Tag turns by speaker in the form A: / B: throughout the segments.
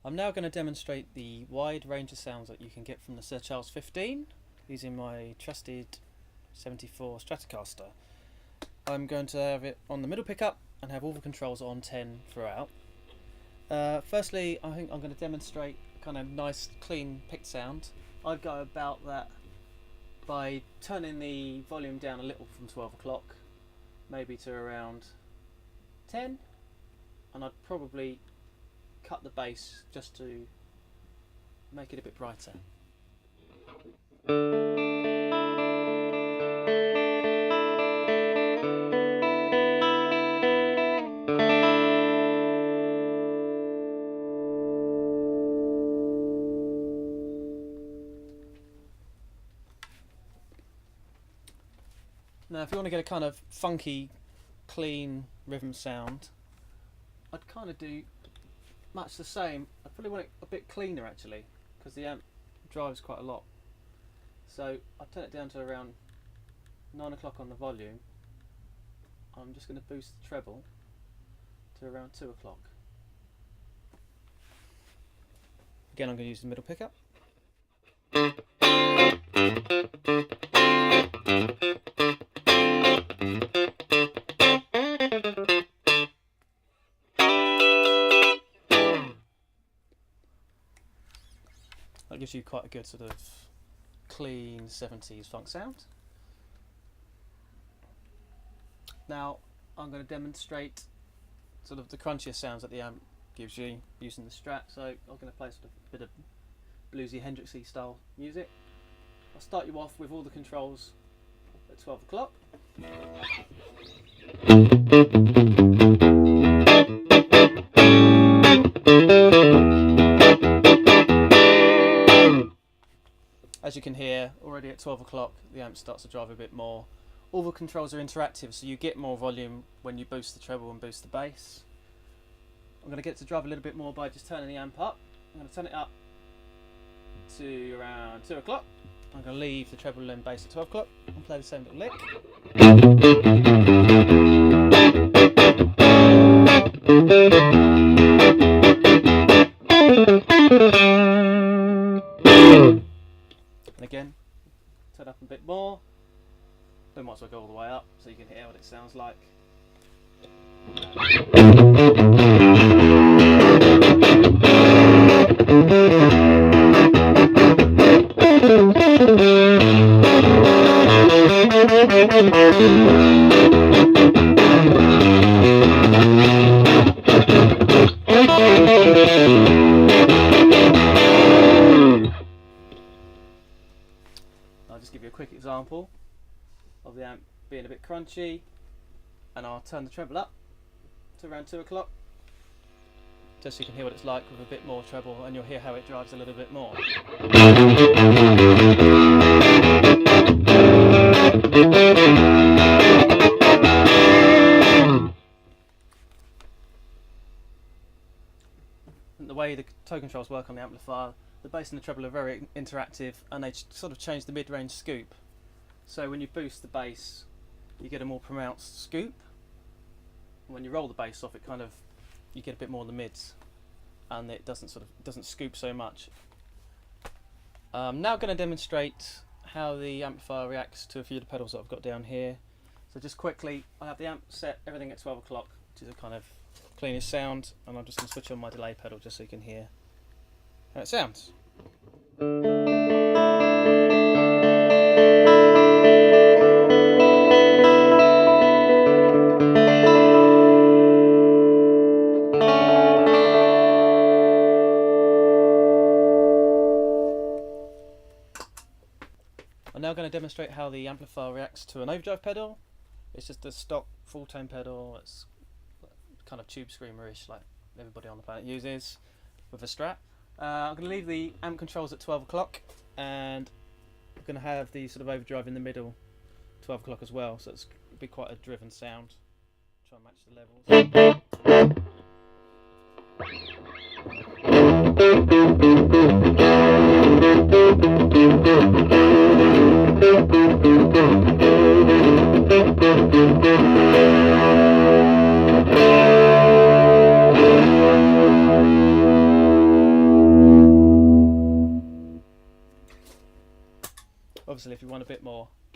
A: I'm now going to demonstrate the wide range of sounds that you can get from the Sir Charles 15 using my trusted 74 Stratocaster. I'm going to have it on the middle pickup and have all the controls on 10 throughout. Firstly, I think I'm going to demonstrate kind of nice clean picked sound. I'd go about that by turning the volume down a little from 12 o'clock, maybe to around 10, and I'd probably cut the bass just to make it a bit brighter. Now if you want to get a kind of funky, clean rhythm sound, I'd kind of do much the same. I probably want it a bit cleaner actually, because the amp drives quite a lot. So I'll turn it down to around 9 o'clock on the volume. I'm just going to boost the treble to around 2 o'clock. Again, I'm going to use the middle pickup. That gives you quite a good sort of clean 70s funk sound. Now I'm going to demonstrate sort of the crunchiest sounds that the amp gives you using the Strat. So I'm going to play sort of a bit of bluesy Hendrixy style music. I'll start you off with all the controls at 12 o'clock. As you can hear, already at 12 o'clock the amp starts to drive a bit more. All the controls are interactive, so you get more volume when you boost the treble and boost the bass. I'm going to get it to drive a little bit more by just turning the amp up. I'm going to turn it up to around 2 o'clock. I'm going to leave the treble and bass at 12 o'clock and play the same little lick. And again, turn up a bit more. We might as well go all the way up so you can hear what it sounds like. I'll just give you a quick example of the amp being a bit crunchy, and I'll turn the treble up to around 2 o'clock just so you can hear what it's like with a bit more treble, and you'll hear how it drives a little bit more. And the way the toe controls work on the amplifier, the bass and the treble are very interactive, and they sort of change the mid-range scoop. So when you boost the bass, you get a more pronounced scoop. When you roll the bass off, it kind of, you get a bit more in the mids, and it doesn't scoop so much. Now going to demonstrate how the amplifier reacts to a few of the pedals that I've got down here. So just quickly, I have the amp set everything at 12 o'clock, which is a kind of cleanest sound, and I'm just going to switch on my delay pedal just so you can hear how it sounds. I'm now going to demonstrate how the amplifier reacts to an overdrive pedal. It's just a stock full tone pedal. It's kind of tube screamer-ish like everybody on the planet uses with a Strat. I'm going to leave the amp controls at 12 o'clock, and I'm going to have the sort of overdrive in the middle, 12 o'clock as well, so it's going to be quite a driven sound. Try and match the levels.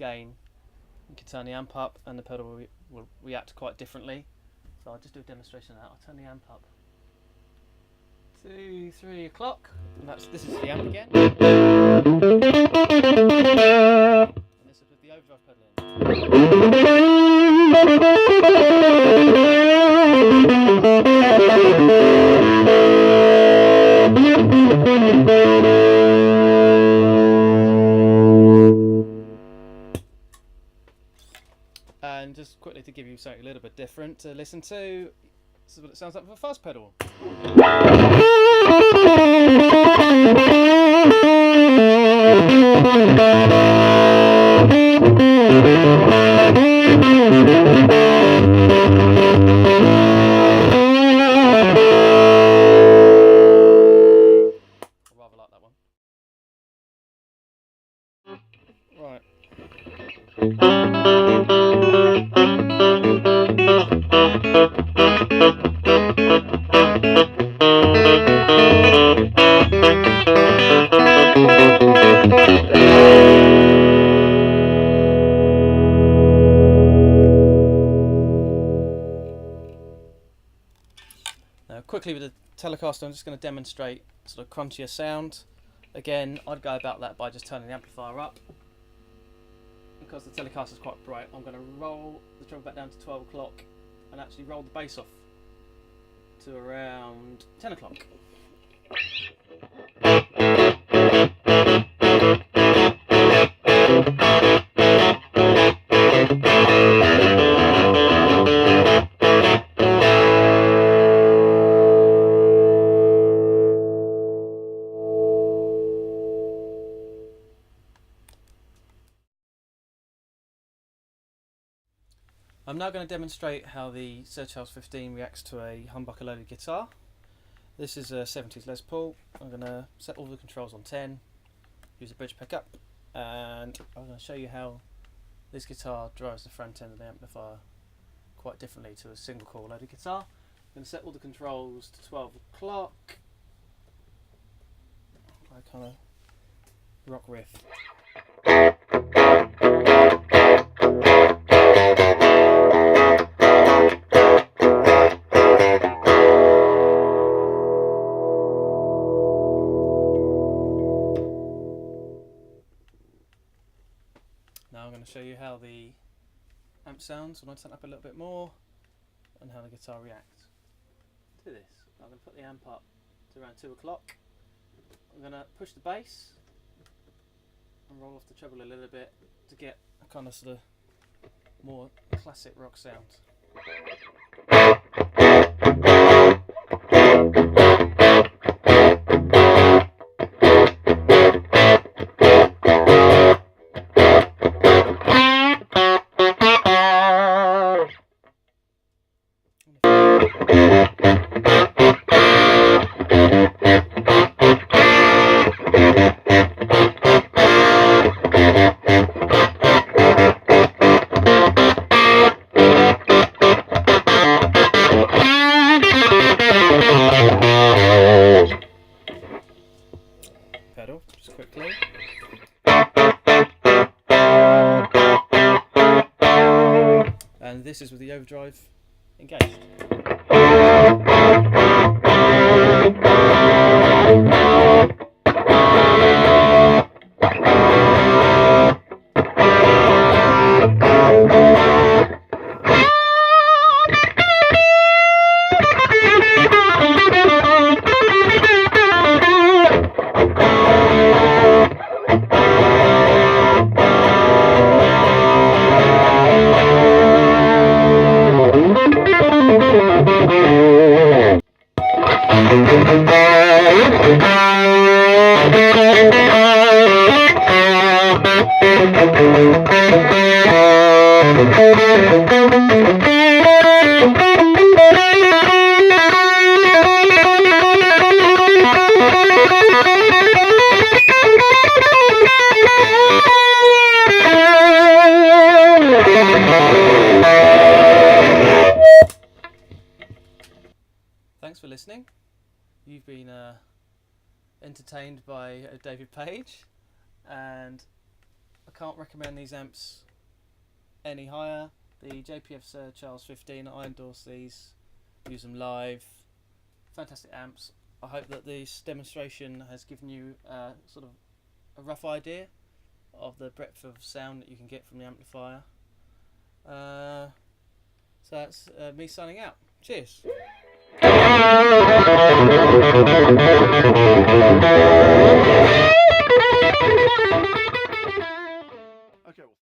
A: gain, you can turn the amp up and the pedal will react quite differently. So I'll just do a demonstration of that. I'll turn the amp up to 3 o'clock, and this is the amp again. And this is with the overdrive pedal And just quickly to give you something a little bit different to listen to, this is what it sounds like with a fast pedal. I rather like that one. Right. Now quickly with the Telecaster, I'm just going to demonstrate sort of crunchier sound. Again, I'd go about that by just turning the amplifier up. Because the Telecaster is quite bright, I'm going to roll the treble back down to 12 o'clock and actually roll the bass off to around 10 o'clock. I'm now going to demonstrate how the Stratocaster 15 reacts to a humbucker loaded guitar. This is a 70s Les Paul. I'm going to set all the controls on 10, use a bridge pickup, and I'm going to show you how this guitar drives the front end of the amplifier quite differently to a single coil loaded guitar. I'm going to set all the controls to 12 o'clock. I kind of rock riff. Now I'm going to show you how the amp sounds when I turn up a little bit more and how the guitar reacts to this. I'm going to put the amp up to around 2 o'clock. I'm going to push the bass and roll off the treble a little bit to get a kind of sort of more classic rock sound. Pedal, just quickly. And this is with the overdrive engaged. Thanks for listening. You've been entertained by David Page, and I can't recommend these amps any higher. The JPF Sir Charles 15, I endorse these, use them live, fantastic amps. I hope that this demonstration has given you sort of a rough idea of the breadth of sound that you can get from the amplifier. So that's me signing out. Cheers.